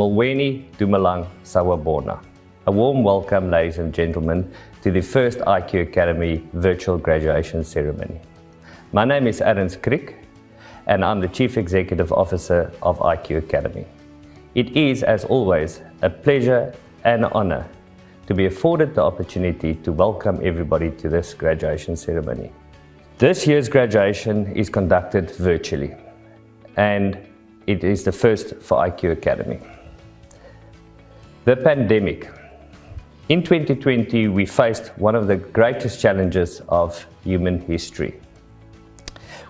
Molweni Dumelang Sawubona. A warm welcome, ladies and gentlemen, to the first IQ Academy virtual graduation ceremony. My name is Arends Kriek, and I'm the Chief Executive Officer of IQ Academy. It is, as always, a pleasure and honor to be afforded the opportunity to welcome everybody to this graduation ceremony. This year's graduation is conducted virtually, and it is the first for IQ Academy. The pandemic. In 2020, we faced one of the greatest challenges of human history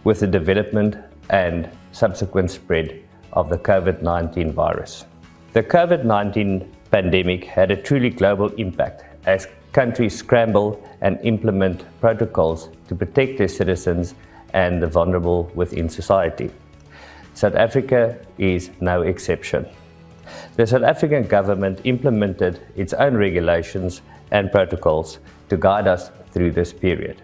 with the development and subsequent spread of the COVID-19 virus. The COVID-19 pandemic had a truly global impact as countries scramble and implement protocols to protect their citizens and the vulnerable within society. South Africa is no exception. The South African government implemented its own regulations and protocols to guide us through this period.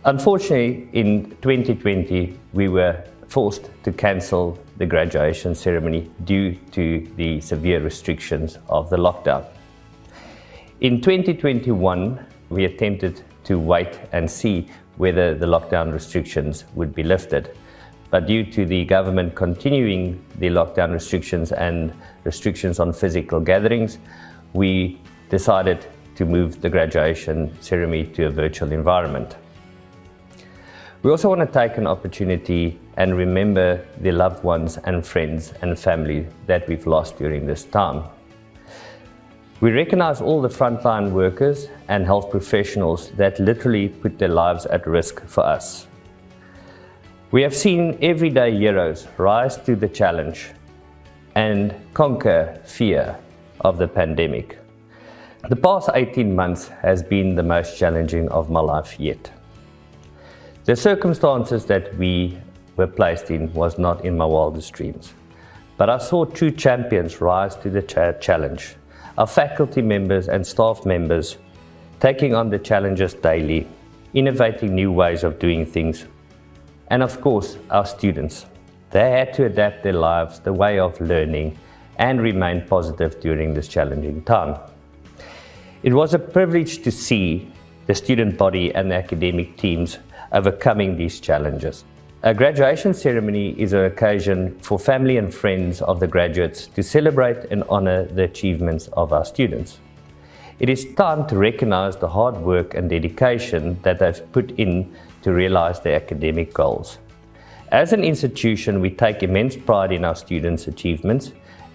Unfortunately, in 2020, we were forced to cancel the graduation ceremony due to the severe restrictions of the lockdown. In 2021, we attempted to wait and see whether the lockdown restrictions would be lifted. But due to the government continuing the lockdown restrictions and restrictions on physical gatherings, we decided to move the graduation ceremony to a virtual environment. We also want to take an opportunity and remember the loved ones and friends and family that we've lost during this time. We recognize all the frontline workers and health professionals that literally put their lives at risk for us. We have seen everyday heroes rise to the challenge and conquer fear of the pandemic. The past 18 months has been the most challenging of my life yet. The circumstances that we were placed in was not in my wildest dreams, but I saw true champions rise to the challenge. Our faculty members and staff members taking on the challenges daily, innovating new ways of doing things. And of course, our students. They had to adapt their lives, the way of learning, and remain positive during this challenging time. It was a privilege to see the student body and the academic teams overcoming these challenges. A graduation ceremony is an occasion for family and friends of the graduates to celebrate and honor the achievements of our students. It is time to recognize the hard work and dedication that they've put in to realize their academic goals. As an institution, we take immense pride in our students' achievements,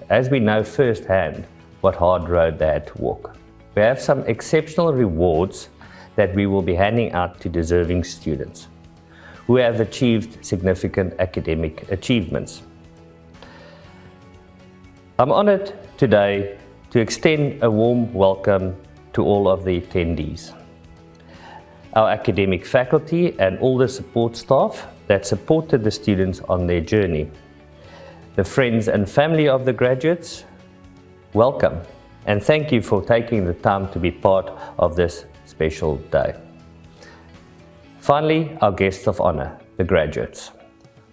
as we know firsthand what hard road they had to walk. We have some exceptional rewards that we will be handing out to deserving students who have achieved significant academic achievements. I'm honored today to extend a warm welcome to all of the attendees, our academic faculty and all the support staff that supported the students on their journey. The friends and family of the graduates, welcome, and thank you for taking the time to be part of this special day. Finally, our guests of honor, the graduates.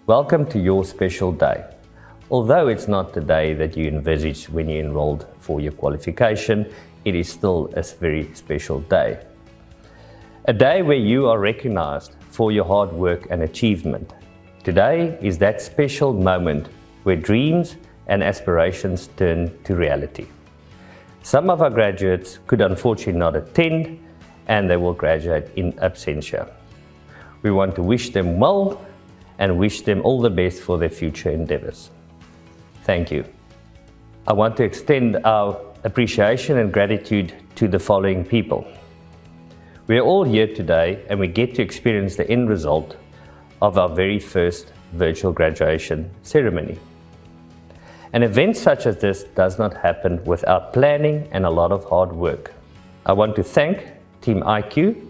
Welcome to your special day. Although it's not the day that you envisaged when you enrolled for your qualification, it is still a very special day. A day where you are recognized for your hard work and achievement. Today is that special moment where dreams and aspirations turn to reality. Some of our graduates could unfortunately not attend, and they will graduate in absentia. We want to wish them well and wish them all the best for their future endeavors. Thank you. I want to extend our appreciation and gratitude to the following people. We are all here today and we get to experience the end result of our very first virtual graduation ceremony. An event such as this does not happen without planning and a lot of hard work. I want to thank Team IQ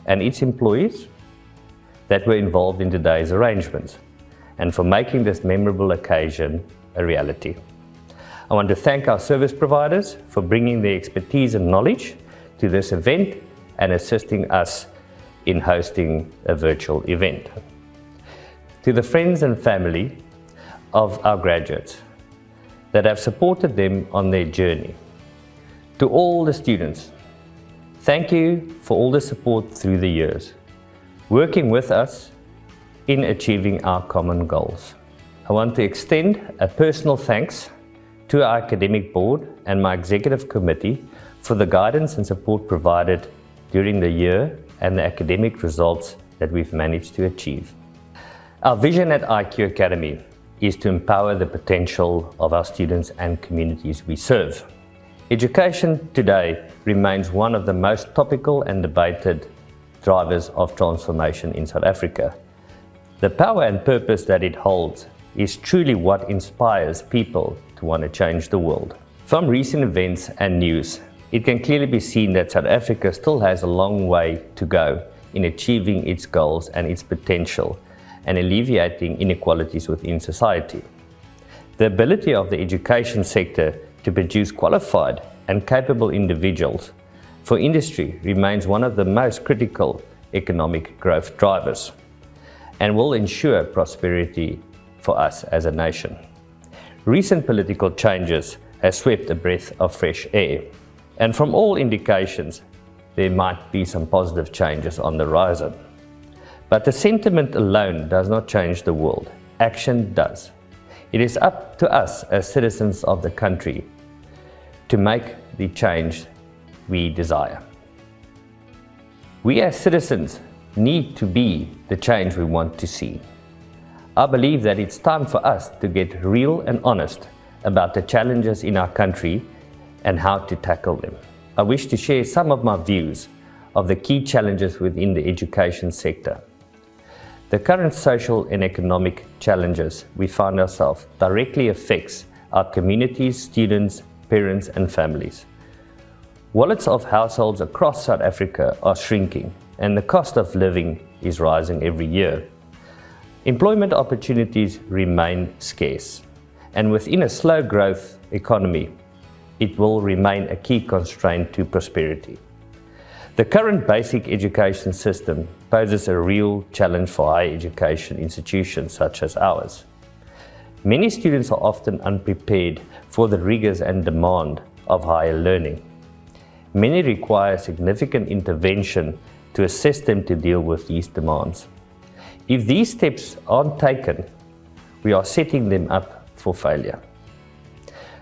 and its employees that were involved in today's arrangements and for making this memorable occasion a reality. I want to thank our service providers for bringing their expertise and knowledge to this event and assisting us in hosting a virtual event. To the friends and family of our graduates, that have supported them on their journey. To all the students, thank you for all the support through the years, working with us in achieving our common goals. I want to extend a personal thanks to our academic board and my executive committee for the guidance and support provided during the year and the academic results that we've managed to achieve. Our vision at IQ Academy is to empower the potential of our students and communities we serve. Education today remains one of the most topical and debated drivers of transformation in South Africa. The power and purpose that it holds is truly what inspires people to want to change the world. From recent events and news, it can clearly be seen that South Africa still has a long way to go in achieving its goals and its potential and alleviating inequalities within society. The ability of the education sector to produce qualified and capable individuals for industry remains one of the most critical economic growth drivers and will ensure prosperity for us as a nation. Recent political changes have swept a breath of fresh air, and from all indications, there might be some positive changes on the horizon. But the sentiment alone does not change the world. Action does. It is up to us as citizens of the country to make the change we desire. We as citizens need to be the change we want to see. I believe that it's time for us to get real and honest about the challenges in our country and how to tackle them. I wish to share some of my views of the key challenges within the education sector. The current social and economic challenges we find ourselves directly affects our communities, students, parents and families. Wallets of households across South Africa are shrinking and the cost of living is rising every year. Employment opportunities remain scarce, and within a slow growth economy, it will remain a key constraint to prosperity. The current basic education system poses a real challenge for higher education institutions such as ours. Many students are often unprepared for the rigors and demand of higher learning. Many require significant intervention to assist them to deal with these demands. If these steps aren't taken, we are setting them up for failure.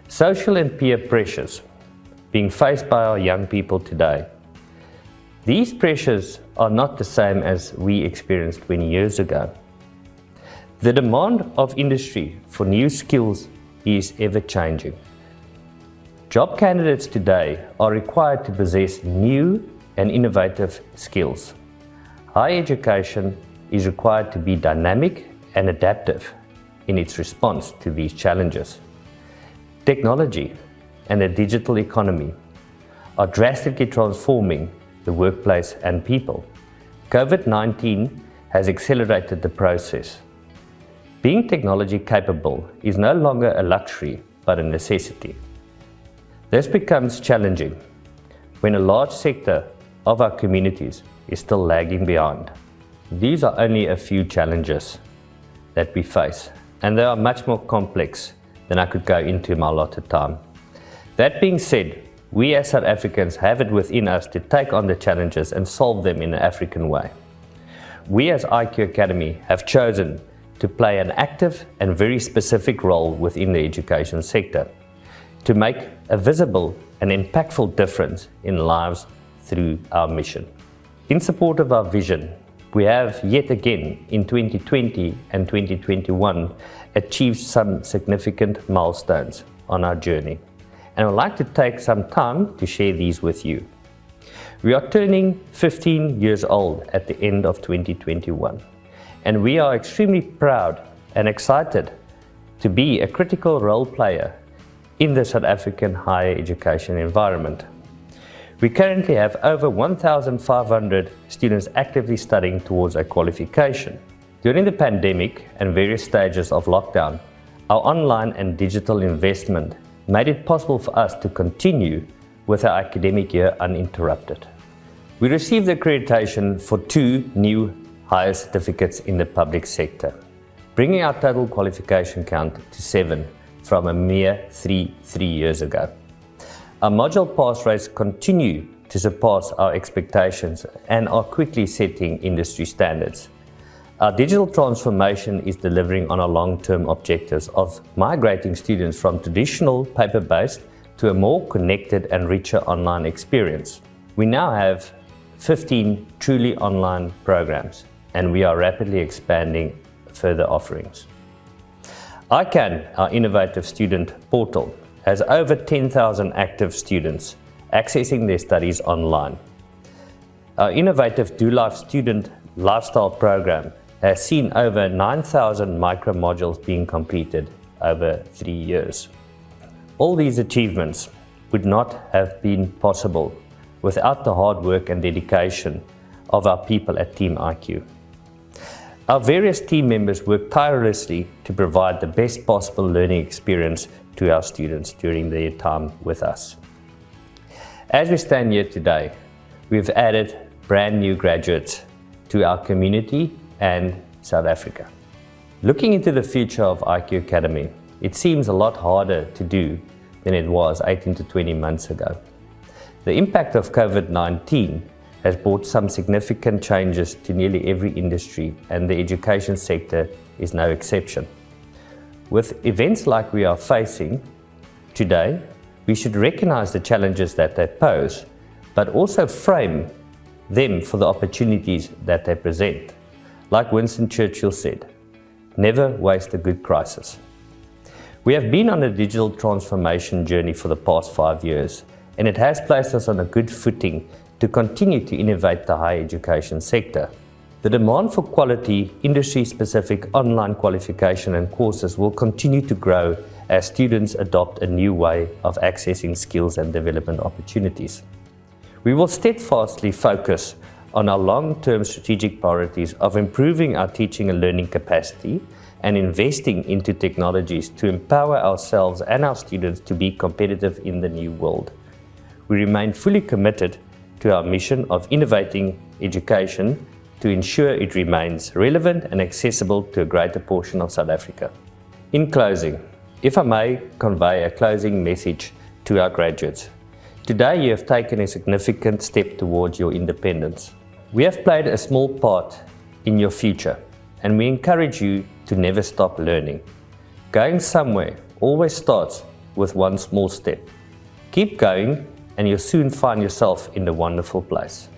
Social and peer pressures being faced by our young people today. These pressures are not the same as we experienced 20 years ago. The demand of industry for new skills is ever changing. Job candidates today are required to possess new and innovative skills. Higher education is required to be dynamic and adaptive in its response to these challenges. Technology and the digital economy are drastically transforming the workplace and people. COVID-19 has accelerated the process. Being technology capable is no longer a luxury, but a necessity. This becomes challenging when a large sector of our communities is still lagging behind. These are only a few challenges that we face, and they are much more complex than I could go into in my allotted time. That being said, we as South Africans have it within us to take on the challenges and solve them in an African way. We as IQ Academy have chosen to play an active and very specific role within the education sector to make a visible and impactful difference in lives through our mission. In support of our vision, we have yet again in 2020 and 2021 achieved some significant milestones on our journey, and I would like to take some time to share these with you. We are turning 15 years old at the end of 2021, and we are extremely proud and excited to be a critical role player in the South African higher education environment. We currently have over 1,500 students actively studying towards a qualification. During the pandemic and various stages of lockdown, our online and digital investment made it possible for us to continue with our academic year uninterrupted. We received accreditation for 2 new higher certificates in the public sector, bringing our total qualification count to 7 from a mere three years ago. Our module pass rates continue to surpass our expectations and are quickly setting industry standards. Our digital transformation is delivering on our long-term objectives of migrating students from traditional paper-based to a more connected and richer online experience. We now have 15 truly online programs, and we are rapidly expanding further offerings. iCAN, our innovative student portal, has over 10,000 active students accessing their studies online. Our innovative DoLife student lifestyle program has seen over 9,000 micro-modules being completed over 3 years. All these achievements would not have been possible without the hard work and dedication of our people at Team IQ. Our various team members work tirelessly to provide the best possible learning experience to our students during their time with us. As we stand here today, we've added brand new graduates to our community and South Africa. Looking into the future of IQ Academy, it seems a lot harder to do than it was 18 to 20 months ago. The impact of COVID-19 has brought some significant changes to nearly every industry, and the education sector is no exception. With events like we are facing today, we should recognize the challenges that they pose, but also frame them for the opportunities that they present. Like Winston Churchill said, never waste a good crisis. We have been on a digital transformation journey for the past 5 years, and it has placed us on a good footing to continue to innovate the higher education sector. The demand for quality, industry-specific online qualification and courses will continue to grow as students adopt a new way of accessing skills and development opportunities. We will steadfastly focus on our long-term strategic priorities of improving our teaching and learning capacity and investing into technologies to empower ourselves and our students to be competitive in the new world. We remain fully committed to our mission of innovating education to ensure it remains relevant and accessible to a greater portion of South Africa. In closing, if I may convey a closing message to our graduates, today you have taken a significant step towards your independence. We have played a small part in your future, and we encourage you to never stop learning. Going somewhere always starts with one small step. Keep going, and you'll soon find yourself in a wonderful place.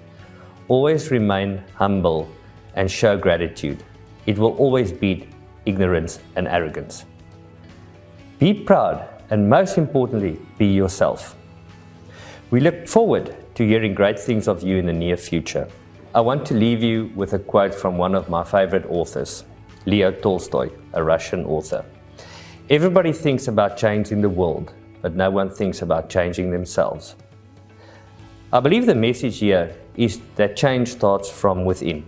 Always remain humble and show gratitude. It will always beat ignorance and arrogance. Be proud, and most importantly, be yourself. We look forward to hearing great things of you in the near future. I want to leave you with a quote from one of my favorite authors, Leo Tolstoy, a Russian author. Everybody thinks about changing the world, but no one thinks about changing themselves. I believe the message here is that change starts from within.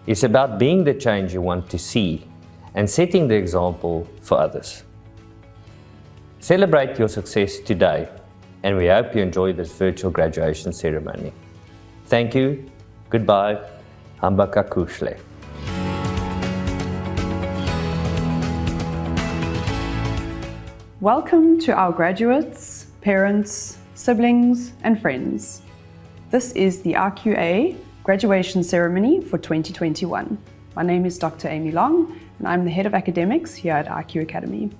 It's about being the change you want to see and setting the example for others. Celebrate your success today, and we hope you enjoy this virtual graduation ceremony. Thank you. Goodbye. Hamba kakuhle. Welcome to our graduates, parents, siblings, and friends. This is the RQA graduation ceremony for 2021. My name is Dr. Amy Long, and I'm the Head of Academics here at IQ Academy.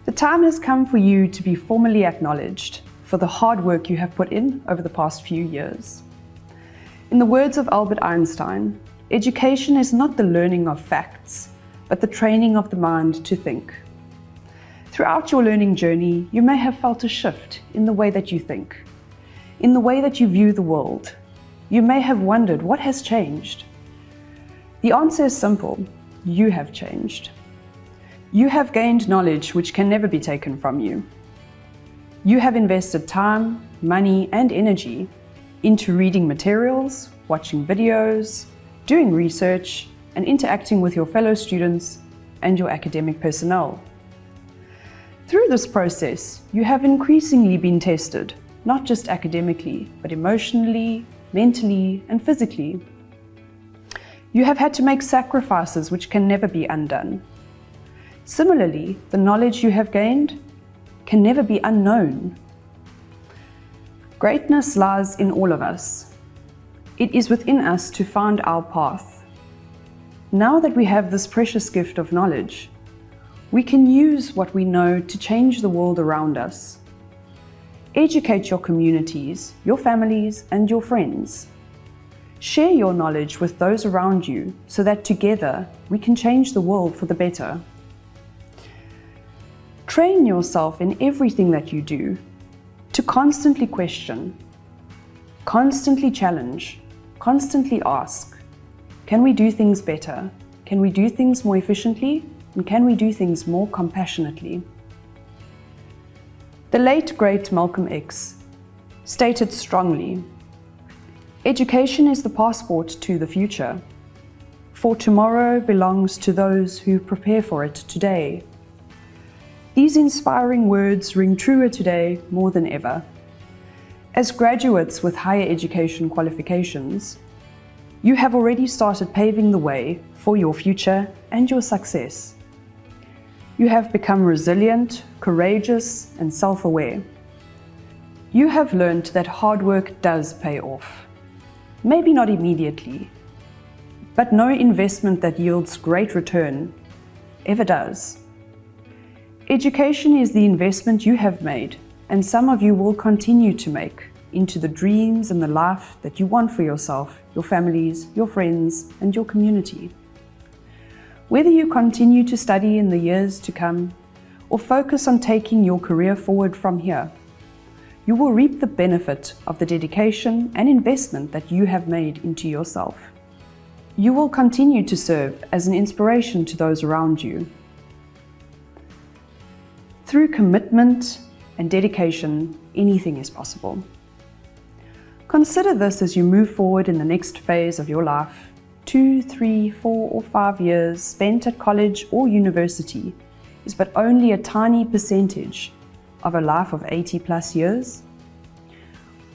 The time has come for you to be formally acknowledged for the hard work you have put in over the past few years. In the words of Albert Einstein, education is not the learning of facts, but the training of the mind to think. Throughout your learning journey, you may have felt a shift in the way that you think, in the way that you view the world. You may have wondered what has changed. The answer is simple: you have changed. You have gained knowledge which can never be taken from you. You have invested time, money, and energy into reading materials, watching videos, doing research, and interacting with your fellow students and your academic personnel. Through this process, you have increasingly been tested, not just academically, but emotionally, mentally, and physically. You have had to make sacrifices which can never be undone. Similarly, the knowledge you have gained can never be unknown. Greatness lies in all of us. It is within us to find our path. Now that we have this precious gift of knowledge, we can use what we know to change the world around us. Educate your communities, your families, and your friends. Share your knowledge with those around you so that together we can change the world for the better. Train yourself in everything that you do to constantly question, constantly challenge, constantly ask, can we do things better? Can we do things more efficiently? And can we do things more compassionately? The late great Malcolm X stated strongly, "Education is the passport to the future, for tomorrow belongs to those who prepare for it today." These inspiring words ring truer today more than ever. As graduates with higher education qualifications, you have already started paving the way for your future and your success. You have become resilient, courageous, and self-aware. You have learned that hard work does pay off. Maybe not immediately, but no investment that yields great return ever does. Education is the investment you have made, and some of you will continue to make, into the dreams and the life that you want for yourself, your families, your friends, and your community. Whether you continue to study in the years to come, or focus on taking your career forward from here, you will reap the benefit of the dedication and investment that you have made into yourself. You will continue to serve as an inspiration to those around you. Through commitment and dedication, anything is possible. Consider this as you move forward in the next phase of your life. 2, 3, 4, or 5 years spent at college or university is but only a tiny percentage of a life of 80+ years.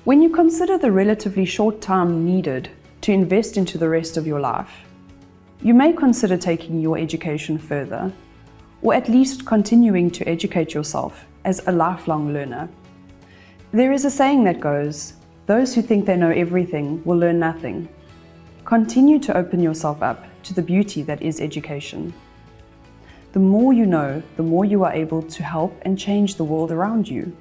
When you consider the relatively short time needed to invest into the rest of your life, you may consider taking your education further, or at least continuing to educate yourself as a lifelong learner. There is a saying that goes, "Those who think they know everything will learn nothing." Continue to open yourself up to the beauty that is education. The more you know, the more you are able to help and change the world around you.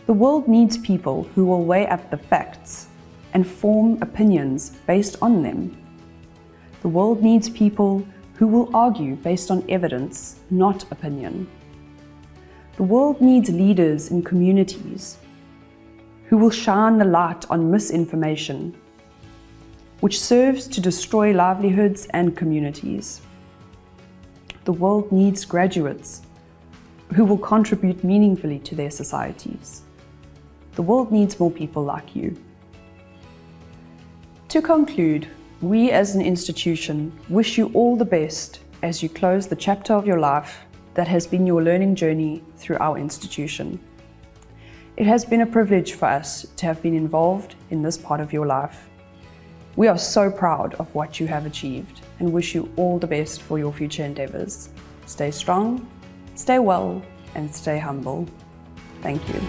The world needs people who will weigh up the facts and form opinions based on them. The world needs people who will argue based on evidence, not opinion. The world needs leaders in communities who will shine the light on misinformation, which serves to destroy livelihoods and communities. The world needs graduates who will contribute meaningfully to their societies. The world needs more people like you. To conclude, we as an institution wish you all the best as you close the chapter of your life that has been your learning journey through our institution. It has been a privilege for us to have been involved in this part of your life. We are so proud of what you have achieved and wish you all the best for your future endeavors. Stay strong, stay well, and stay humble. Thank you.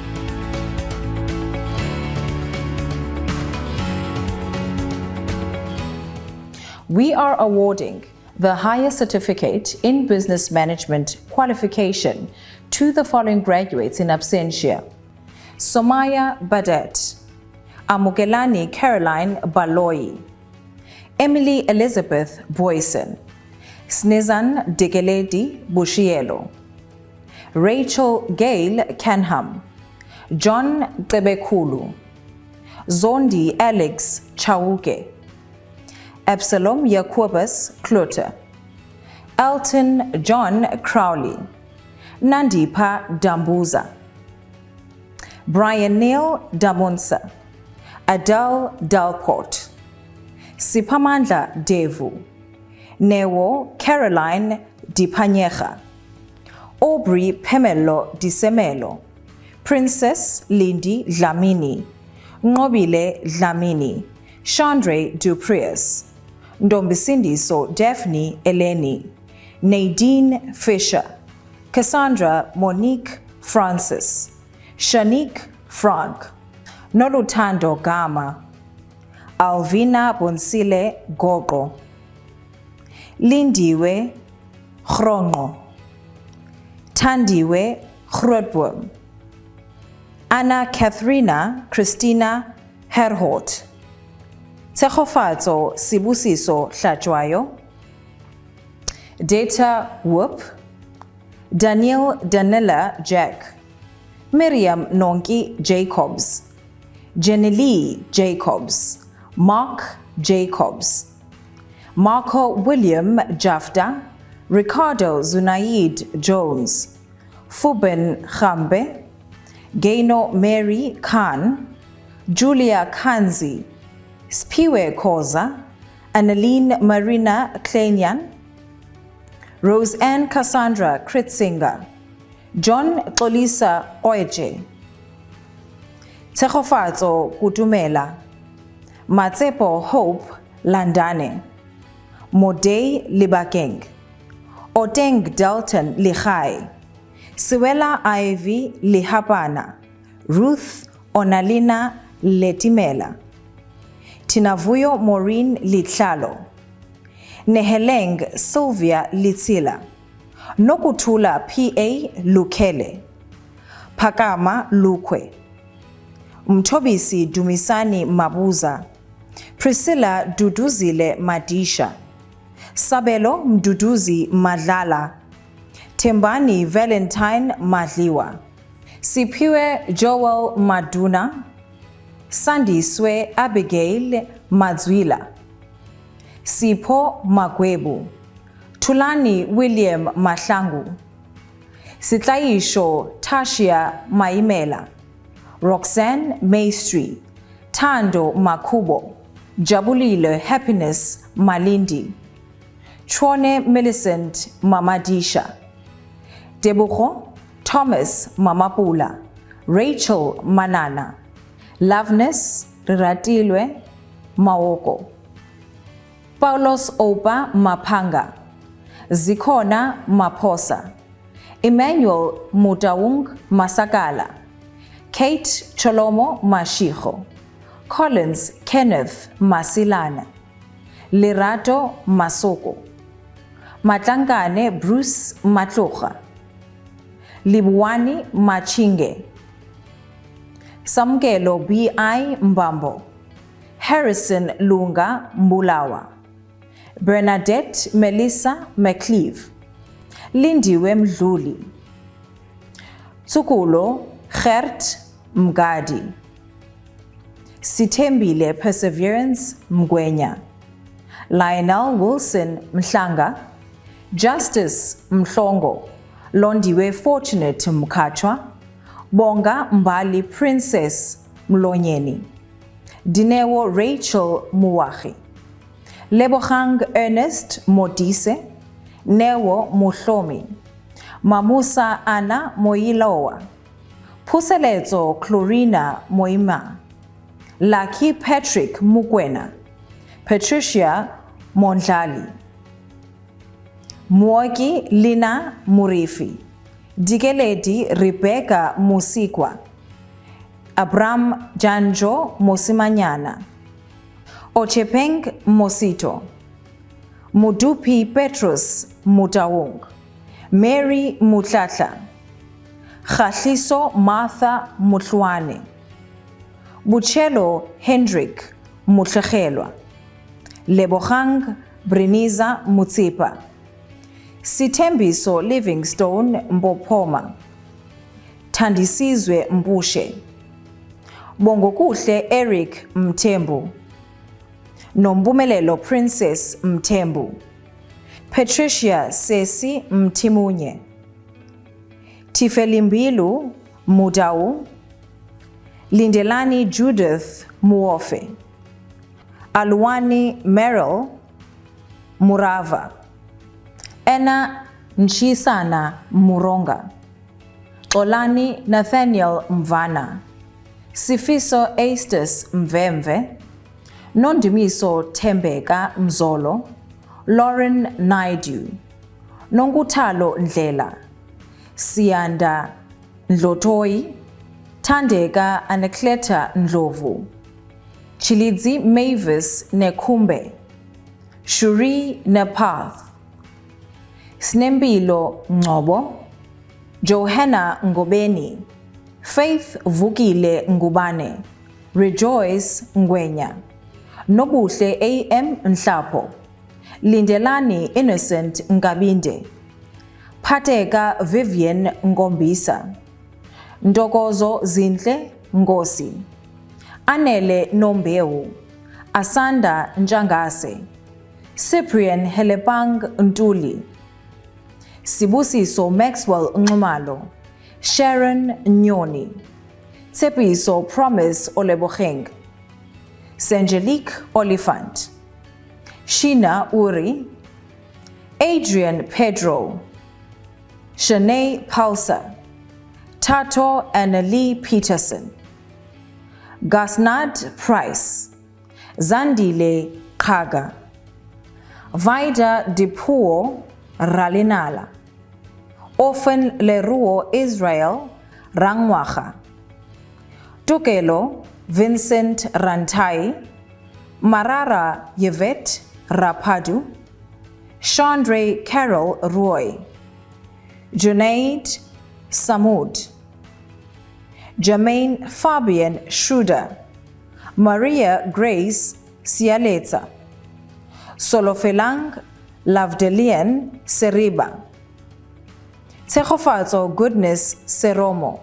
We are awarding the Higher Certificate in Business Management qualification to the following graduates in absentia: Somaya Badet, Amugelani Caroline Baloyi, Emily Elizabeth Boyson, Snezan Degeledi Bushielo, Rachel Gail Canham, John Tebekulu, Zondi Alex Chauke, Absalom Jacobus Klote, Elton John Crowley, Nandipa Dambuza, Brian Neil Damonsa, Adele Dalcourt, Sipamandla Devu, Newo Caroline Dipanyecha, Aubrey Pemelo Disemelo, Princess Lindy Dlamini, Ngobile Dlamini, Chandre Duprius, Ndombisindiso Daphne Eleni, Nadine Fisher, Cassandra Monique Francis, Shanique Frank, Noluthando Gama, Alvina Bonsile Gogo, Lindiwe Khrongo, Tandiwe Grootboom, Anna Katharina Christina Herhort, Tshegofatso Sibusiso Hlajwayo, Data Whoop, Daniel Danila Jack, Miriam Nonki Jacobs, Jenny Jacobs, Mark Jacobs, Marco William Jafta, Ricardo Zunaid Jones, Fuben Khambe, Gaino Mary Khan, Julia Kanzi, Spiwe Koza, Annaline Marina Kleinyan, Roseanne Cassandra Kritzinger, John Xolisa Oeje, Tshegofatso Kutumela, Matsepo Hope Landane, Modei Libakeng, Oteng Dalton Lichai, Siwela Ivy Lihapana, Ruth Onalina Letimela, Tinavuyo Maureen Litlalo, Neheleng Sylvia Litsila, Nokuthula P.A. Lukele, Phakama Lukwe, Mthobisi Dumisani Mabuza, Priscilla Duduzile Madisha, Sabelo Mduduzi Madlala, Tembani Valentine Madliwa, Siphiwe Joel Maduna, Sandiswe Abigail Madzwila, Sipho Magwebu, Tulani William Mahlangu, Sitlaisho Tashia Maimela, Roxanne Maystri, Tando Makubo, Jabulile Happiness Malindi, Chwane Millicent Mamadisha, Debucho Thomas Mamapula, Rachel Manana, Loveness Ratilwe Maoko, Paulos Opa Mapanga, Zikhona Maphosa, Emmanuel Mutaung Masakala, Kate Cholomo Mashiko, Collins Kenneth Masilana, Lerato Masoko, Matlangane Bruce Matlocha, Libuwani Machinge, Samkelo B.I. Mbambo, Harrison Lunga Mbulawa, Bernadette Melissa McCleave, Lindiwe Mdluli, Tsukulo Gert Mgadi, Sithembile Perseverance Mgwenya, Lionel Wilson Mhlanga, Justice Mhlongo, Londiwe Fortunate Mkachwa, Bonga Mbali Princess Mlonyeni, Dinewo Rachel Muwachi, Lebohang Ernest Modise, Newo Muhlomi, Mamusa Anna Moilowa, Puselezo Chlorina Moima, Lucky Patrick Mugwena, Patricia Mondlali, Mwoki Lina Murifi, Dikeledi Rebecca Musikwa, Abram Janjo Mosimanyana, Ochepeng Mosito, Mudupi Petrus Mutawung, Mary Mutlatla, Khahliso Martha Mutlwane, Buchelo Hendrik Mutlegelwa, Lebohang Briniza Mutsipa, Sithembiso Livingstone Mbopoma, Thandisizwe Mbushe, Bongokuhle Eric Mthembu, Nombumelelo Princess Mthembu, Patricia Sesi Mtimunye, Tifelimbilu Mudau, Lindelani Judith Muofe, Alwani Merrill Murava, Ena Nchisana Muronga, Olani Nathaniel Mvana, Sifiso Astus Mvemve, Nondimiso Tembeka Mzolo, Lauren Naidu, Nonkuthalo Ndlela, Siyanda Ndlotoyi, Thandeka Anacleta Ndlovu, Chilidzi Mavis Nekhumbe, Shuri Nepath, Snempilo Ngcobo, Johanna Ngobeni, Faith Vukile Ngubane, Rejoice Ngwenya, Nobuhle A.M. Nhlapho, Lindelani Innocent Ngabinde, Phateka Vivian Ngombisa, Ntokozo Zinhle Ngosi, Anele Nombewu, Asanda Njangase, Cyprian Helepang Ntuli, Sibusiso Maxwell Nxumalo, Sharon Nyoni, Tsepiso Promise Oleboheng, Sangelique Oliphant, Sheena Uri, Adrian Pedro, Shanae Pausa, Tato Annalie Peterson, Gasnad Price, Zandile Kaga, Vida Dipuo Ralinala, Orphan Leruo Israel Rangwacha, Tukelo Vincent Rantai, Marara Yvette Rapadu, Chandre Carol Roy, Junaid Samud, Jermaine Fabian Schroeder, Maria Grace Sialeta, Solofelang Lavdelian Seriba, Tsechofatso Goodness Seromo,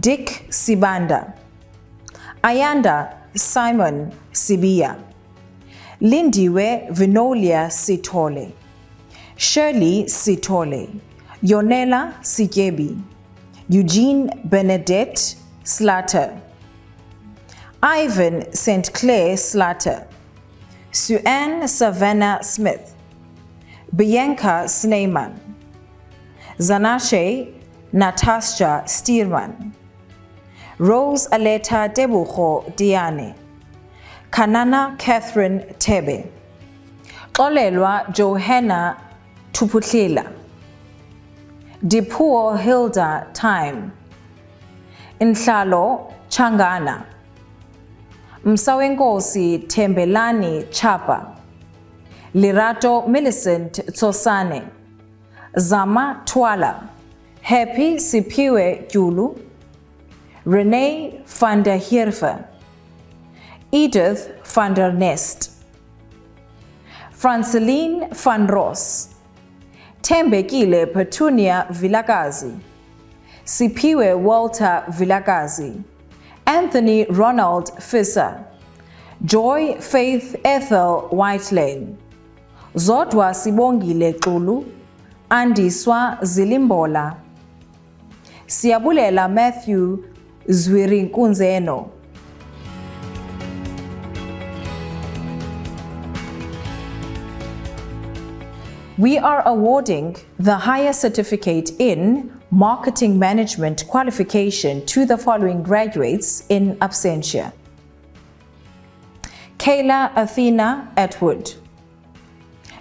Dick Sibanda, Ayanda Simon Sibia, Lindiwe Vinolia Sitole, Shirley Sitole, Yonela Sijebi, Eugene Benedette Slatter, Ivan St. Clair Slatter, Sue-Ann Savannah Smith, Bianca Sneyman, Zanashe Natasha Stearman, Rose Aleta Debucho Diane, Kanana Catherine Tebe, Xolelwa Johanna Tuputlela, Dipuo Hilda Time, Inhlalo Changana, Msawenkosi Tembelani Chapa, Lirato Millicent Tsosane, Zama Twala, Happy Sipiwe Gyulu, Renee van der Heerfer, Edith van der Nest, Franceline van Ross, Tembekile Petunia Vilakazi, Sipiwe Walter Vilakazi, Anthony Ronald Fisser, Joy Faith Ethel Whitelane, Zodwa Sibongile Xulu, Andiswa Zilimbola, Siyabulela Matthew Zwirinkunzeno. We are awarding the higher certificate in Marketing Management qualification to the following graduates in absentia: Kayla Athena Atwood,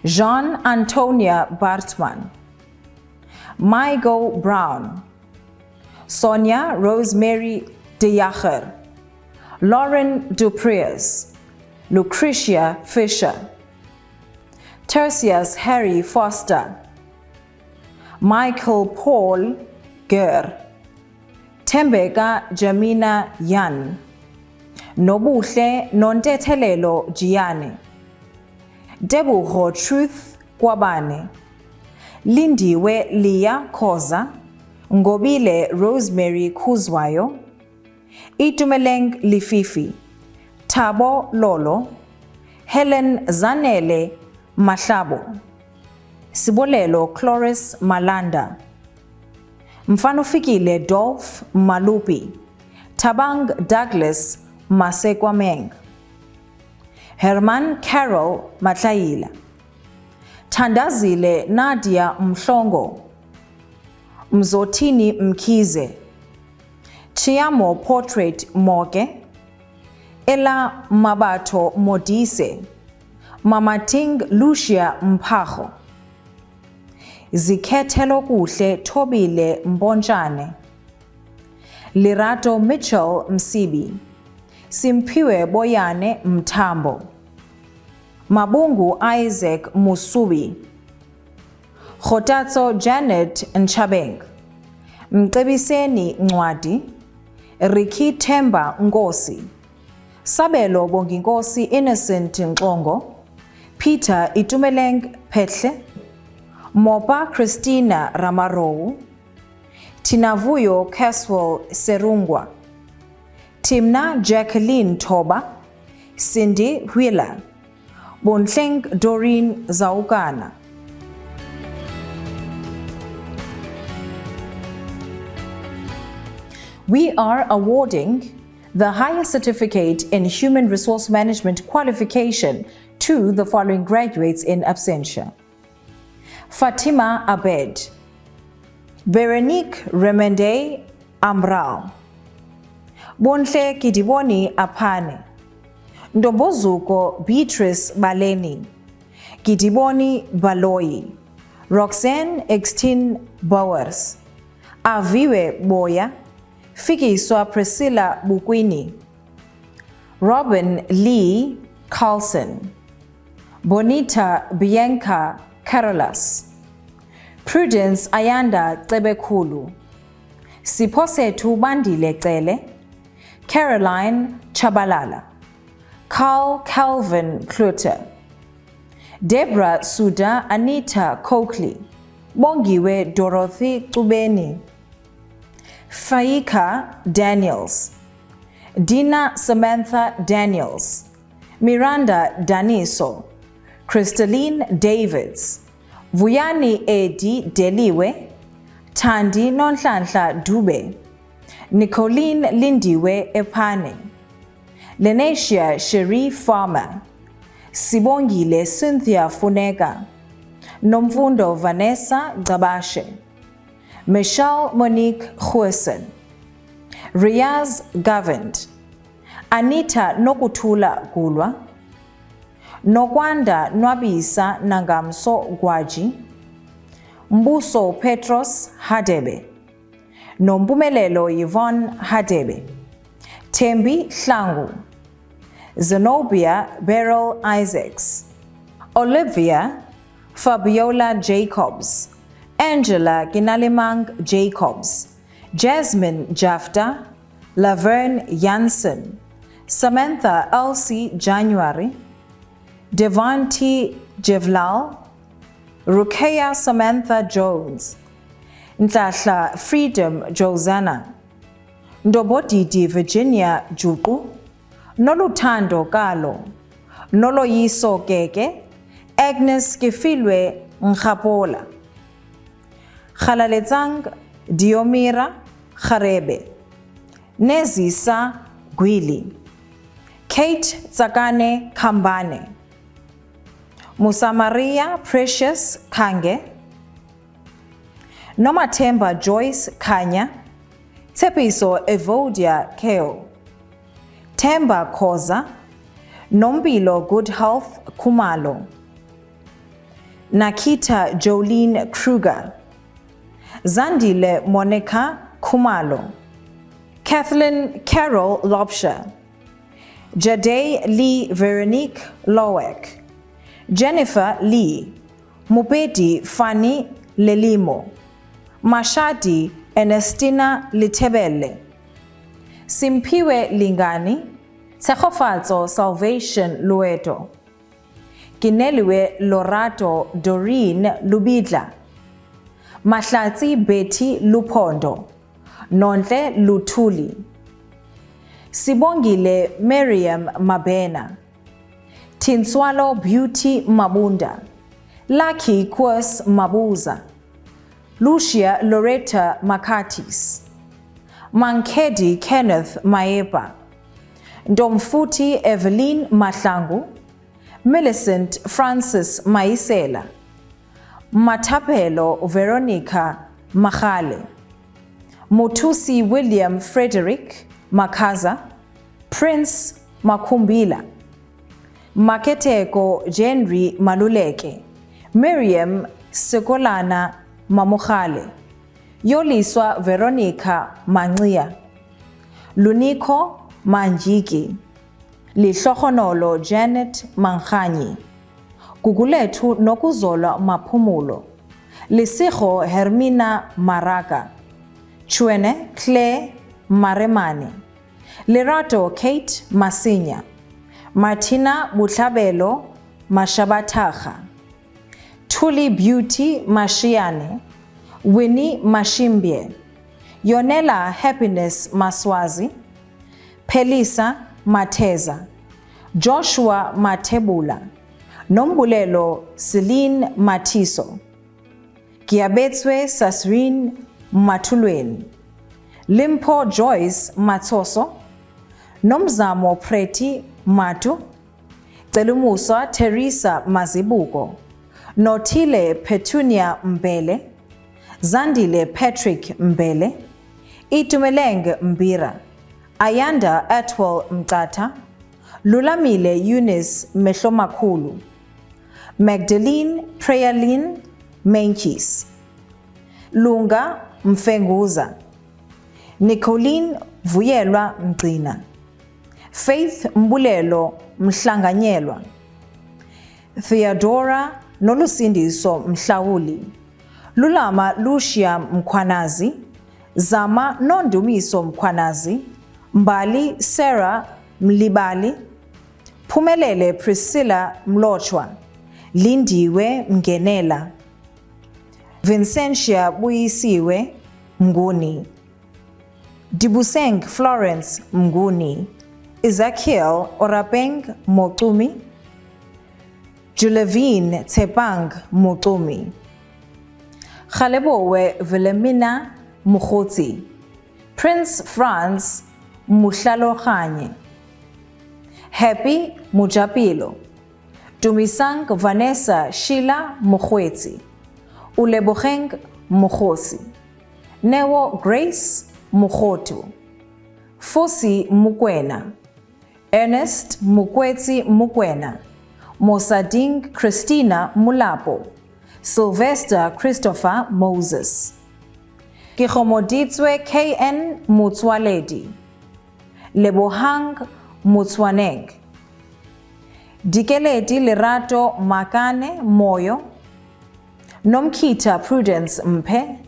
Jean Antonia Bartman, Maigo Brown, Sonia Rosemary De Jager, Lauren Dupreus, Lucretia Fisher, Tertius Harry Foster, Michael Paul Ger, Tembeka Jamina Yan, Nobuhle Nontethelelo Giane, Debuho Truth Kwabane, Lindiwe Leah Khoza, Ngobile Rosemary Kuzwayo, Itumeleng Lififi, Thabo Lolo, Helen Zanele Mahlabo, Sibolelo Cloris Malanda, Mfanofikile Dolph Malupi, Tabang Douglas Masekwameng, Herman Carol Matlaila, Thandazile Nadia Mhlongo, Mzotini Mkize, Chiamo Portrait Moke, Ella Mabato Modise, Mamating Lucia Mpaho, Zikhethelo kuhle Thobile Mbontshane, Lerato Mitchell Msibi, Simphiwe Boyane Mthambo, Mabungu Isaac Musubi, Khotatso Janet Nchabeng, Mcebiseni Ncwadi, Ricky Themba Nkosi, Sabelo Bonginkosi Innocent Nxongo, Peter Itumeleng Phehle, Mopa Christina Ramarou, Tinavuyo Caswell Serungwa, Timna Jacqueline Thoba, Cindy Wheeler, Bontleng Doreen Zaukana. We are awarding the highest certificate in Human Resource Management qualification to the following graduates in absentia: Fatima Abed, Veronique Remende Amral, Bontle Kidiboni Apane, Ndombozuko Beatrice Baleni, Kidiboni Baloi, Roxanne Extin Bowers, Aviwe Boya, Fikiswa Priscilla Bukwini, Robin Lee Carlson, Bonita Bianca Carolas, Prudence Ayanda Tebekulu, Siposethu Bandile Cele, Caroline Chabalala, Carl Calvin Kluter, Deborah Suda Anita Coakley, Bongiwe Dorothy Tubeni, Faika Daniels, Dina Samantha Daniels, Miranda Daniso, Crystalline Davids, Vuyani Edi Deliwe, Tandi Nonhlanhla Dube, Nicoline Lindiwe Epane, Lenacia Cherie Farmer, Sibongile Cynthia Funeka, Nomfundo Vanessa Zabashe, Michelle Monique Huesen, Riaz Gavend, Anita Nokuthula Gulwa, Nokwanda Nwabisa Nangamso Gwaji, Mbuso Petros Hadebe, Nompumelelo Yvonne Hadebe, Tembi Hlangu, Zenobia Beryl Isaacs, Olivia Fabiola Jacobs, Angela Ginalimang Jacobs, Jasmine Jafta, Laverne Jansen, Samantha Elsie January, Devanti Jevlal, Rukeya Samantha Jones, Ntlahla Freedom Josana, Ndobodidi Virginia Juku, Noluthando Kalo, Noloyiso Keke, Agnes Kefilwe Nchapola, Khalaletsang Diomira Kharebe, Nezisa Gwili, Kate Tsakane Kambane, Musa Maria Precious Kange, Nomathemba Joyce Kanya, Tepiso Evodia Keo, Temba Koza, Nombilo Good Health Kumalo, Nakita Jolene Kruger, Zandile Monica Kumalo, Kathleen Carol Lobsher, Jade Lee Veronique Lowek, Jennifer Lee, Mupeti Fanny Lelimo, Mashadi Ernestina Litebele, Simpiwe Lingani, Tsehofatso Salvation Lueto, Kineliwe Lorato Doreen Lubidla, Mahlatsi Betty Lupondo, Nontle Lutuli, Sibongile Miriam Mabena, Tinswalo Beauty Mabunda, Lucky Kwas Mabuza, Lucia Loretta Makatis, Mankedi Kenneth Maepa, Domfuti Evelyn Mahlangu, Millicent Francis Maisela, Matapelo Veronica Mahale, Mutusi William Frederick Makaza, Prince Makumbila, Maketeko Jenry Maluleke, Miriam Sekolana Mamogale, Yoliswa Veronica Mangia, Luniko Manjiki, Lihlohonolo Janet Manganyi, Gugulethu Nokuzola Maphumulo, Lisigo Hermina Maraga, Chwene Claire Maremane, Lerato Kate Masinya, Martina Butlabelo Mashabataga, Tuli Beauty Mashiane, Winnie Mashimbie, Yonela Happiness Maswazi, Pelisa Mateza, Joshua Matebula, Nombulelo Celine Matiso, Giabetswe Sasrin Matulweni, Limpo Joyce Matoso, Nomzamo Preti Matu, Telumusa Teresa Mazibuko, Notile Petunia Mbele, Zandile Patrick Mbele, Itumeleng Mbira, Ayanda Atwell Mtata, Lulamile Eunice Mehlomakulu, Magdalene Prayerlin Menkis, Lunga Mfenguza, Nicoline Vuyelwa Mgcina, Faith Mbulelo Mhlanganyelwa, Theodora Nolusindiso Mhlawuli, Lulama Lucia Mkwanazi, Zama Nondumiso Mkwanazi, Mbali Sarah Mlibali, Phumelele Priscilla Mlochwa, Lindiwe Mngenela, Vincentia Buyisiwe Mnguni, Dibuseng Florence Mnguni, Ezekiel Orapeng Motumi, Julevine Tepang Motumi, Khalebowe Velemina Mukhoti, Prince Franz Muhlalokganye, Happy Mujapilo, Dumisang Vanessa Sheila Mokgwetsi, Ulebogeng Mokgosi, Newo Grace Mokgotu, Fosi Mukwena, Ernest Mukwetsi Mukwena, Mosading Christina Mulapo, Sylvester Christopher Moses, Kigomoditswe KN Mutswaledi, Lebohang Mutswaneng, Dikeledi Lerato Makane Moyo, Nomkita Prudence Mpe,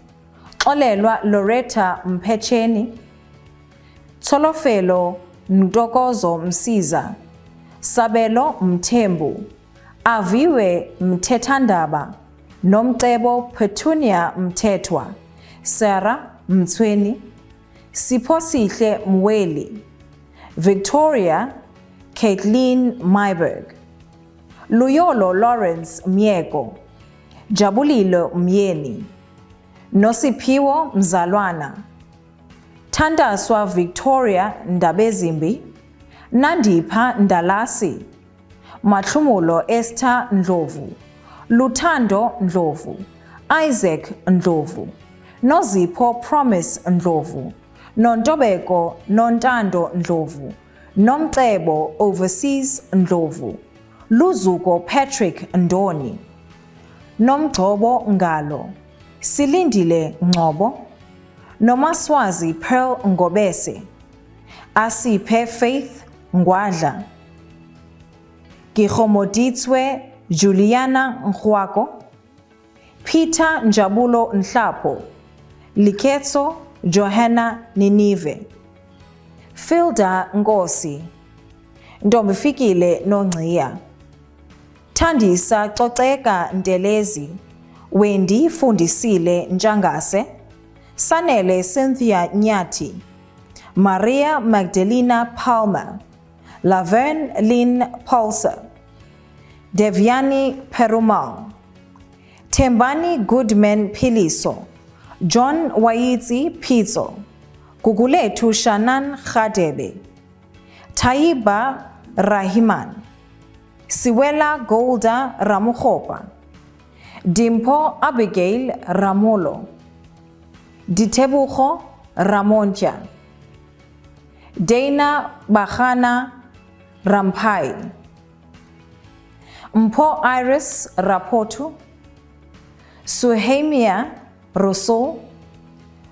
Olelwa Loretta Mpecheni, Tolofelo Ndokozo Msiza, Sabelo Mtembu, Aviwe Mtetandaba, Nomtebo Petunia Mtetwa, Sarah Mtsweni, Siposihle Mweli, Victoria Caitlin Myberg, Luyolo Lawrence Mieko, Jabulilo Myeni, Nosipiwo Mzalwana, Thandaswa Victoria Ndabezimbi, Nandipha Ndalasi, Matlumulo Esther Ndlovu, Luthando Ndlovu, Isaac Ndlovu, Nozipho Promise Ndlovu, Nontobeko Nontando Ndlovu, Nomcebo Overseas Ndlovu, Luzuko Patrick Ndoni, Nomgcobo Ngalo, Silindile Ngcobo, Nomaswazi Pearl Ngobese, Asiphe Faith Ngwadla, Kigomoditswe Juliana Nkwako, Peter Njabulo Nhlapo, Liketso Johanna Ninive, Filda Ngosi, Ntombifikile Nongciya, Thandisa Coceka Ntelezi, Wendy Fundisile Njangase, Sanele Cynthia Nyati, Maria Magdalena Palmer, Laverne Lynn Paulser, Devyani Perumal, Tembani Goodman Piliso, John Waitsi Pizzo, Gugulethu Shannan Khadebe, Taiba Rahiman, Siwela Golda Ramukhopa, Dimpo Abigail Ramolo, Ditebucho Ramontia, Dana Bahana Rampai, Mpo Iris Rapotu, Suhemia Rousseau,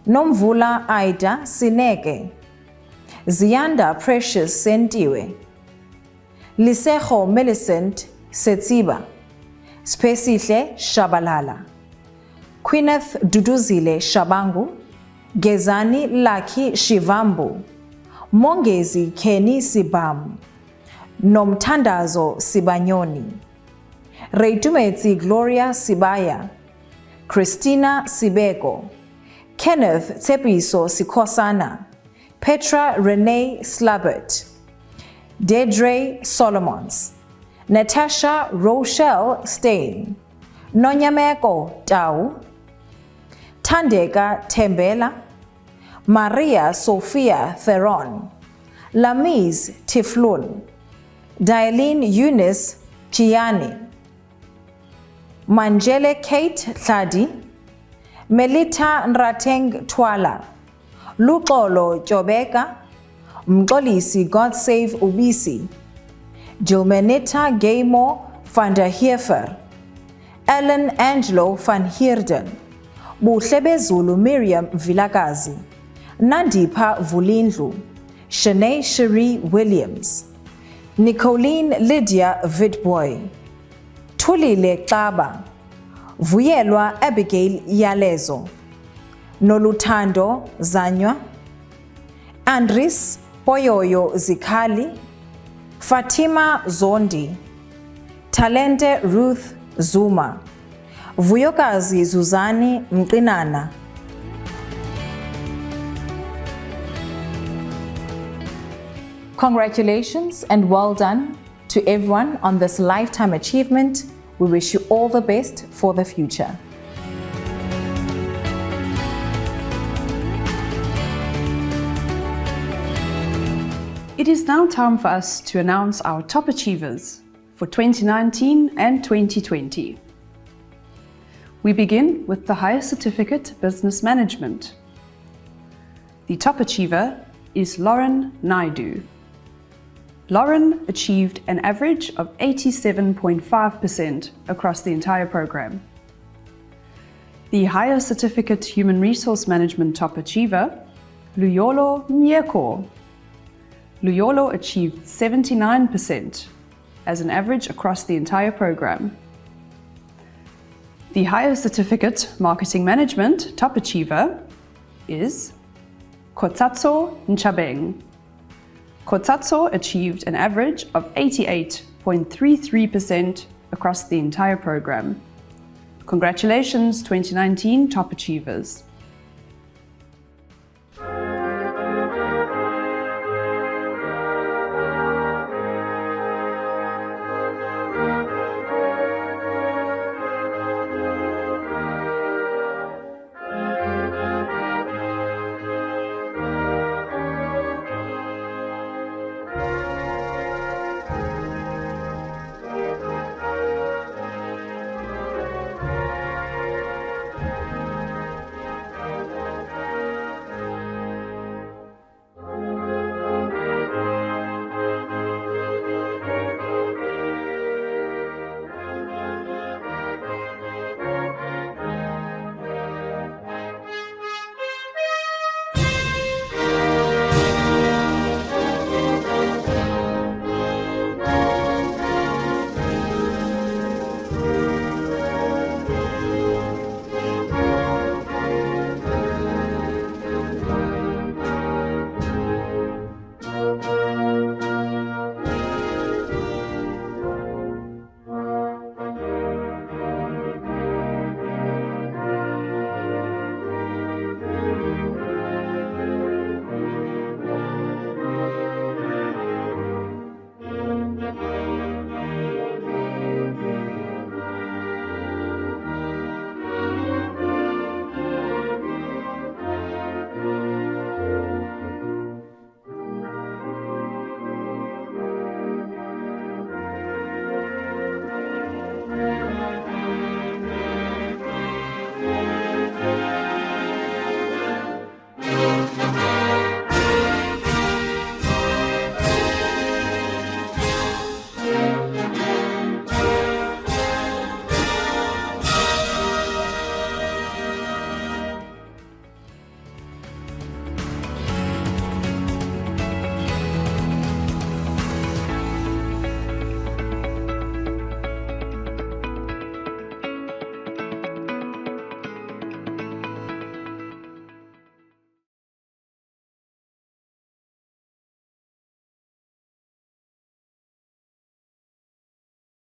Nomvula Aida Sineke, Ziyanda Precious Sentiwe, Lisejo Millicent Setsiba, Spesihle Shabalala, Queeneth Duduzile Shabangu, Gezani Laki Shivambu, Mongezi Keni Sibam, Nomtandazo Sibanyoni, Reitumeti Gloria Sibaya, Christina Sibeko, Kenneth Tsepiso Sikosana, Petra Renee Slabert, Dedre Solomons, Natasha Rochelle Stein, Nonyameko Tau, Tandeka Tembela, Maria Sophia Theron, Lamiz Tiflun, Dailene Eunice Chiani, Manjele Kate Thadi, Melita Nrateng Twala, Luxolo Jobeka, Mxolisi God Save Ubisi, Gilmenita Gaymo van der Heefer, Ellen Angelo van Heerden, Buhlebezulu Miriam Vilakazi, Nandipha Vulindlu, Shanae Cherie Williams, Nicoline Lydia Vidboy, Thulile Xaba, Vuyelwa Abigail Yalezo, Noluthando Zanywa, Andris Poyoyo Zikali, Fatima Zondi, Talente Ruth Zuma, Vuyokazi Zuzani Mqinana. Congratulations and well done to everyone on this lifetime achievement. We wish you all the best for the future. It is now time for us to announce our top achievers for 2019 and 2020. We begin with the Higher Certificate Business Management. The top achiever is Lauren Naidu. Lauren achieved an average of 87.5% across the entire program. The Higher Certificate Human Resource Management top achiever, Luyolo Myeko. Luyolo achieved 79% as an average across the entire program. The Higher Certificate Marketing Management top achiever is Kotsatso Nchabeng. Kotsatso achieved an average of 88.33% across the entire program. Congratulations, 2019 top achievers.